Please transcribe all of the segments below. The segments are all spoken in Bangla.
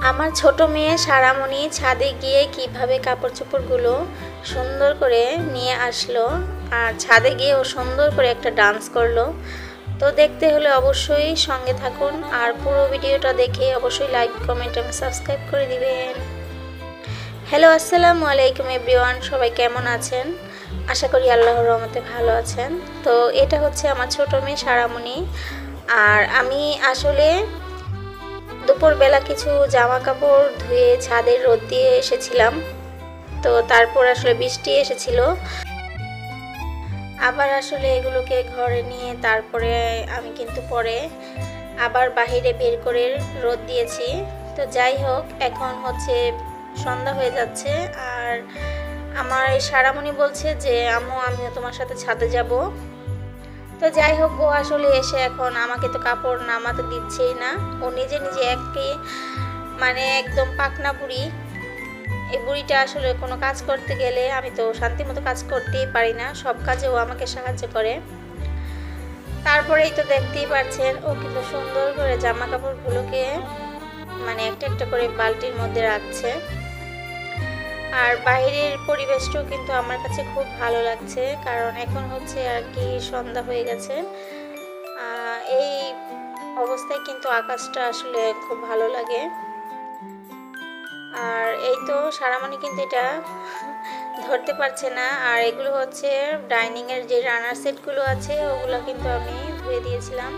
আমার ছোট মেয়ে সারামণি ছাদে গিয়ে কিভাবে কাপড় চোপড়গুলো সুন্দর করে নিয়ে আসলো, আর ছাদে গিয়ে ও সুন্দর করে একটা ডান্স করলো। তো দেখতে হলে অবশ্যই সঙ্গে থাকুন, আর পুরো ভিডিওটা দেখে অবশ্যই লাইক, কমেন্ট এবং সাবস্ক্রাইব করে দিবেন। হ্যালো, আসসালামু আলাইকুম এভরিওয়ান, সবাই কেমন আছেন? আশা করি আল্লাহর রহমতে ভালো আছেন। তো এটা হচ্ছে আমার ছোট মেয়ে সারামণি, আর আমি আসলে দুপুরবেলা কিছু জামা কাপড় ধুয়ে ছাদে রোদ দিয়ে এসেছিলাম। তো তারপর আসলে বৃষ্টি এসেছিল, আবার আসলে এগুলোকে ঘরে নিয়ে তারপরে আমি কিন্তু পরে আবার বাহিরে বের করে রোদ দিয়েছি। তো যাই হোক, এখন হচ্ছে সন্ধ্যা হয়ে যাচ্ছে, আর আমার এই সারামণি বলছে যে আম্মু আমিও তোমার সাথে ছাদে যাব। তো যাই হোক, ও আসলে এসে এখন আমাকে তো কাপড় নামাতে দিচ্ছেই না। ও নিজে নিজে মানে একদম পাকনা বুড়ি। এই বুড়িটা আসলে কোনো কাজ করতে গেলে আমি তো শান্তি মতো কাজ করতেই পারি না, সব কাজে ও আমাকে সাহায্য করে। তারপরেই তো দেখতেই পাচ্ছেন, ও কিন্তু সুন্দর করে জামা কাপড়গুলোকে মানে একটা একটা করে বালতির মধ্যে রাখছে। আর বাইরের পরিবেশটাও কিন্তু আমার কাছে খুব ভালো লাগছে, কারণ এখন হচ্ছে আর কি সন্ধ্যা হয়ে গেছে। এই অবস্থায় কিন্তু আকাশটা আসলে খুব ভালো লাগে। আর এই তো সারামণি কিন্তু এটা ধরতে পারছে না। আর এগুলো হচ্ছে ডাইনিংয়ের যে রানার সেটগুলো আছে, ওগুলো কিন্তু আমি ধুয়ে দিয়েছিলাম।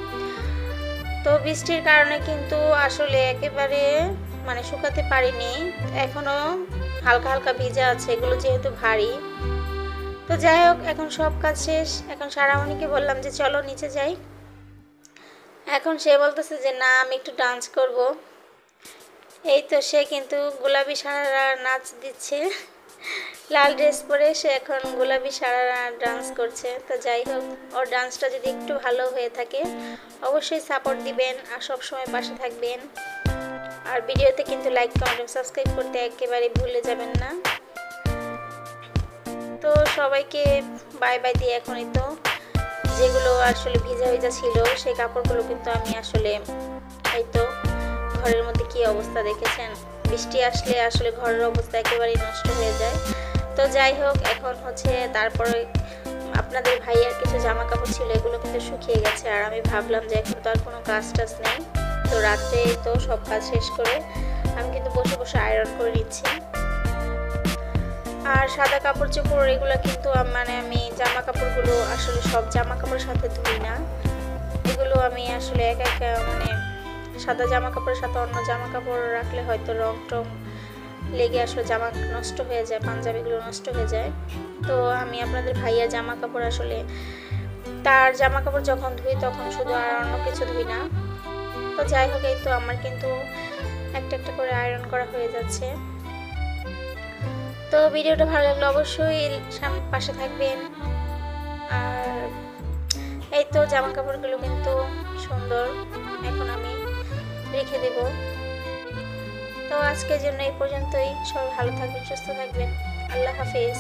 তো বৃষ্টির কারণে কিন্তু আসলে একেবারে মানে শুকাতে পারিনি, এখনও হালকা হালকা ভিজা আছে, এগুলো যেহেতু ভারী। তো যাই হোক, এখন সব কাজ শেষ। এখন সারামণিকে বললাম যে চলো নিচে যাই। এখন সে বলতেছে যে না, আমি একটু ডান্স করব। এই তো সে কিন্তু গোলাপি সারা নাচ দিচ্ছে, লাল ড্রেস পরে সে এখন গোলাপি সারা ডান্স করছে। তো যাই হোক, ওর ডান্সটা যদি একটু ভালো হয়ে থাকে অবশ্যই সাপোর্ট দিবেন আর সব সময় পাশে থাকবেন। আর ভিডিওতে কিন্তু লাইক, কমেন্ট, সাবস্ক্রাইব করতে একেবারে ভুলে যাবেন না। তো সবাইকে বাই বাই দিয়ে এখনই তো যেগুলো আসলে ভিজা ভিজা ছিল সেই কাপড়গুলো কিন্তু আমি আসলে এই তো ঘরের মধ্যে কি অবস্থা দেখেছেন, বৃষ্টি আসলে আসলে ঘরের অবস্থা একেবারেই নষ্ট হয়ে যায়। তো যাই হোক, এখন হচ্ছে তারপরে আপনাদের ভাইয়ার কিছু জামা কাপড় ছিল, এগুলো কিন্তু শুকিয়ে গেছে। আর আমি ভাবলাম যে এখন তো আর কোনো কাজ টাজ নেই, তো রাত্রে তো সব কাজ শেষ করে আমি কিন্তু বসে বসে আয়রন করে নিচ্ছি। আর সাদা কাপড় চোপড় এগুলো কিন্তু মানে আমি জামা কাপড়গুলো আসলে সব জামা কাপড়ের সাথে ধুই না, এগুলো আমি আসলে একা একা মানে সাদা জামা কাপড়ের সাথে অন্য জামা কাপড় রাখলে হয়তো রং টং লেগে আসলে জামা নষ্ট হয়ে যায়, পাঞ্জাবিগুলো নষ্ট হয়ে যায়। তো আমি আপনাদের ভাইয়া জামা কাপড় আসলে তার জামা কাপড় যখন ধুই তখন শুধু, আর অন্য কিছু ধুই না। তো যাই হোক, এই তো আমার কিন্তু একটা একটা করে আয়রন করা হয়ে যাচ্ছে। তো ভিডিওটা ভালো লাগলে অবশ্যই পাশে থাকবেন। আর এই তো জামা কাপড়গুলো কিন্তু সুন্দর, এখন আমি রেখে দেব। তো আজকের জন্য এই পর্যন্তই। সবাই ভালো থাকবেন, সুস্থ থাকবেন। আল্লাহ হাফেজ।